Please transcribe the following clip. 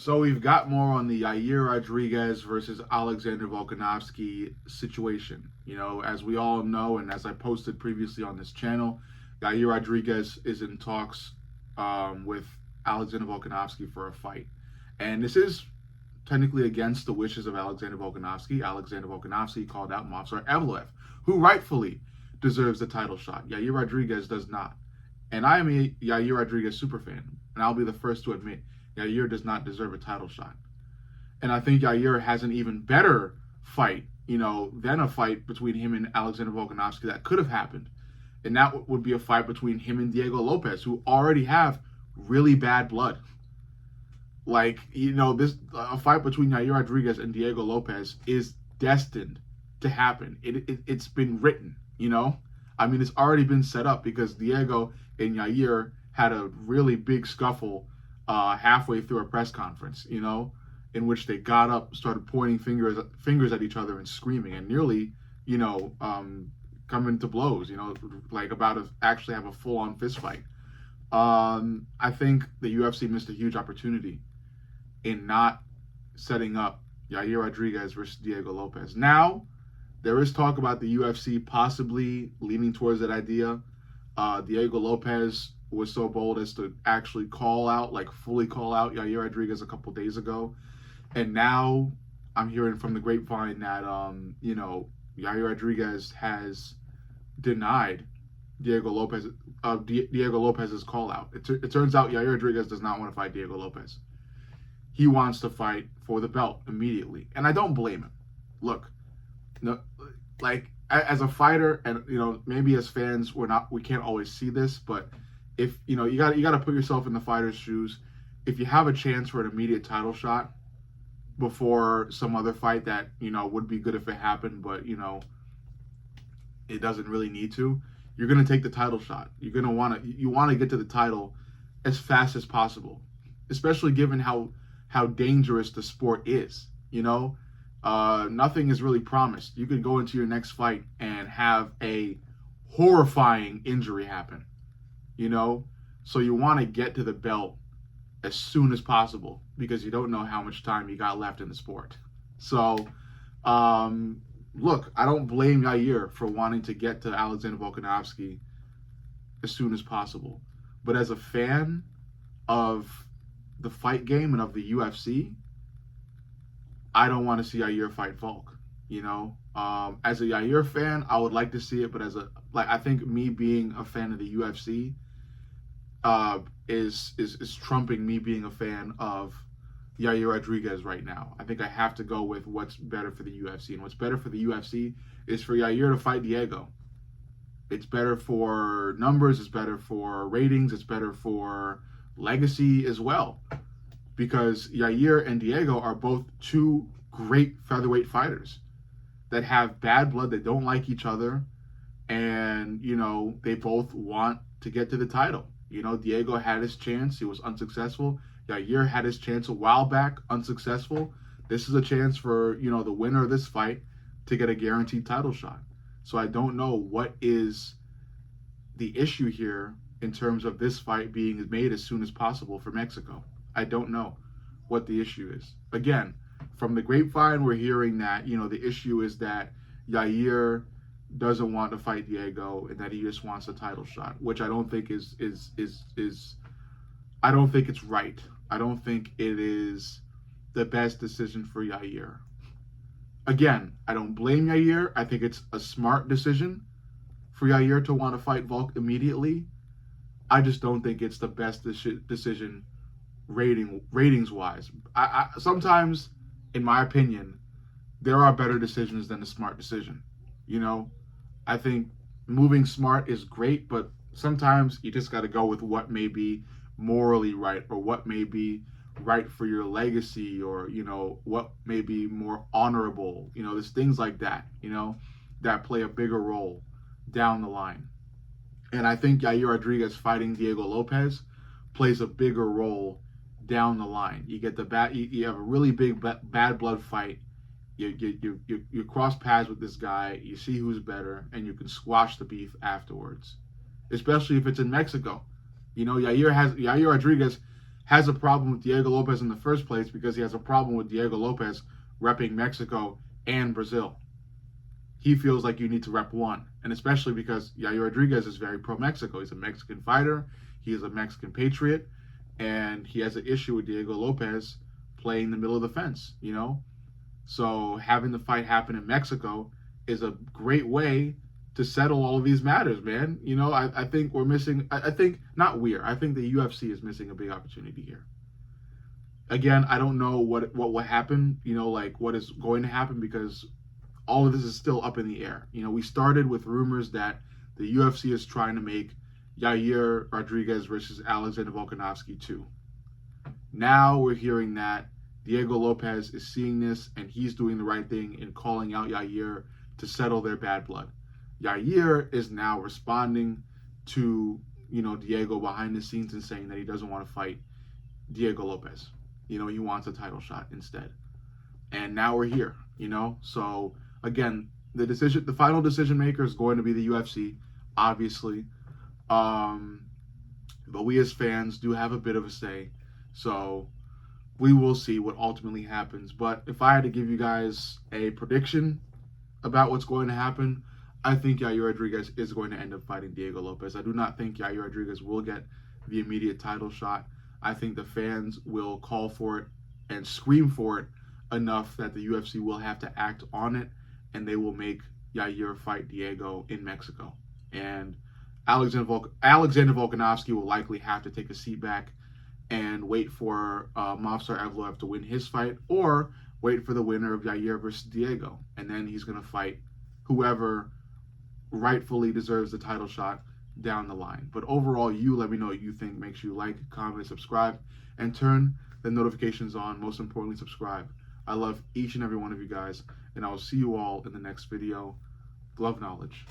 So we've got more on the Yair Rodriguez versus Alexander Volkanovski situation. As we all know, and as I posted previously on this channel, Yair Rodriguez is in talks with Alexander Volkanovski for a fight. And this is technically against the wishes of Alexander Volkanovski. Alexander Volkanovski called out Movsar Evloev, who rightfully deserves the title shot. Yair Rodriguez does not. And I am a Yair Rodriguez superfan, and I'll be the first to admit Yair does not deserve a title shot. And I think Yair has an even better fight, than a fight between him and Alexander Volkanovski that could have happened. And that would be a fight between him and Diego Lopez, who already have really bad blood. A fight between Yair Rodriguez and Diego Lopez is destined to happen. It's been written, it's already been set up because Diego and Yair had a really big scuffle halfway through a press conference, in which they got up, started pointing fingers at each other and screaming, and nearly, coming to blows, about to actually have a full-on fist fight. I think the UFC missed a huge opportunity in not setting up Yair Rodriguez versus Diego Lopez. Now, there is talk about the UFC possibly leaning towards that idea. Diego Lopez was so bold as to actually fully call out Yair Rodriguez a couple days ago. And now I'm hearing from the grapevine that, Yair Rodriguez has denied Diego Lopez's call out. It turns out Yair Rodriguez does not want to fight Diego Lopez. He wants to fight for the belt immediately. And I don't blame him. Look, as a fighter, and maybe as fans we can't always see this, but if you got to put yourself in the fighter's shoes. If you have a chance for an immediate title shot before some other fight that would be good if it happened, but it doesn't really need to, you're going to take the title shot. You want to get to the title as fast as possible, especially given how dangerous the sport is. Nothing is really promised. You could go into your next fight and have a horrifying injury happen, so you want to get to the belt as soon as possible because you don't know how much time you got left in the sport. So, look, I don't blame Yair for wanting to get to Alexander Volkanovski as soon as possible. But as a fan of the fight game and of the UFC, I don't want to see Yair fight Volk. As a Yair fan, I would like to see it, but I think me being a fan of the UFC is trumping me being a fan of Yair Rodriguez right now. I think I have to go with what's better for the UFC, and what's better for the UFC is for Yair to fight Diego. It's better for numbers, it's better for ratings, it's better for legacy as well. Because Yair and Diego are both two great featherweight fighters that have bad blood, that don't like each other, and, they both want to get to the title. Diego had his chance, he was unsuccessful. Yair had his chance a while back, unsuccessful. This is a chance for, the winner of this fight to get a guaranteed title shot. So I don't know what is the issue here in terms of this fight being made as soon as possible for Mexico. I don't know what the issue is. Again, from the grapevine, we're hearing that, the issue is that Yair doesn't want to fight Diego and that he just wants a title shot, which I don't think is I don't think it's right. I don't think it is the best decision for Yair. Again, I don't blame Yair. I think it's a smart decision for Yair to want to fight Volk immediately. I just don't think it's the best decision ratings wise. I sometimes, in my opinion, there are better decisions than a smart decision. I think moving smart is great, but sometimes you just got to go with what may be morally right, or what may be right for your legacy, or what may be more honorable. There's things like that, that play a bigger role down the line. And I think Yair Rodriguez fighting Diego Lopez plays a bigger role down the line. You get you have a really big bad blood fight. You cross paths with this guy. You see who's better, and you can squash the beef afterwards. Especially if it's in Mexico. Yair Rodriguez has a problem with Diego Lopez in the first place because he has a problem with Diego Lopez repping Mexico and Brazil. He feels like you need to rep one, and especially because Yair Rodriguez is very pro-Mexico. He's a Mexican fighter. He is a Mexican patriot, and he has an issue with Diego Lopez playing the middle of the fence, you know? So having the fight happen in Mexico is a great way to settle all of these matters, man. You know, I think we're missing, I think, not we're, I think the UFC is missing a big opportunity here. Again, I don't know what will happen, you know, like what is going to happen, because all of this is still up in the air. You know, we started with rumors that the UFC is trying to make Yair Rodriguez versus Alexander Volkanovski 2. Now we're hearing that Diego Lopez is seeing this and he's doing the right thing in calling out Yair to settle their bad blood. Yair is now responding to, you know, Diego behind the scenes and saying that he doesn't want to fight Diego Lopez. You know, he wants a title shot instead. And now we're here, you know? So again, the final decision maker is going to be the UFC, obviously. But we as fans do have a bit of a say. So we will see what ultimately happens. But if I had to give you guys a prediction about what's going to happen, I think Yair Rodriguez is going to end up fighting Diego Lopez. I do not think Yair Rodriguez will get the immediate title shot. I think the fans will call for it and scream for it enough that the UFC will have to act on it, and they will make Yair fight Diego in Mexico. And Alexander Volkanovski will likely have to take a seat back and wait for Movsar Evloev to win his fight, or wait for the winner of Yair versus Diego. And then he's going to fight whoever rightfully deserves the title shot down the line. But overall, you let me know what you think. Make sure you like, comment, subscribe, and turn the notifications on. Most importantly, subscribe. I love each and every one of you guys, and I will see you all in the next video. Glove knowledge.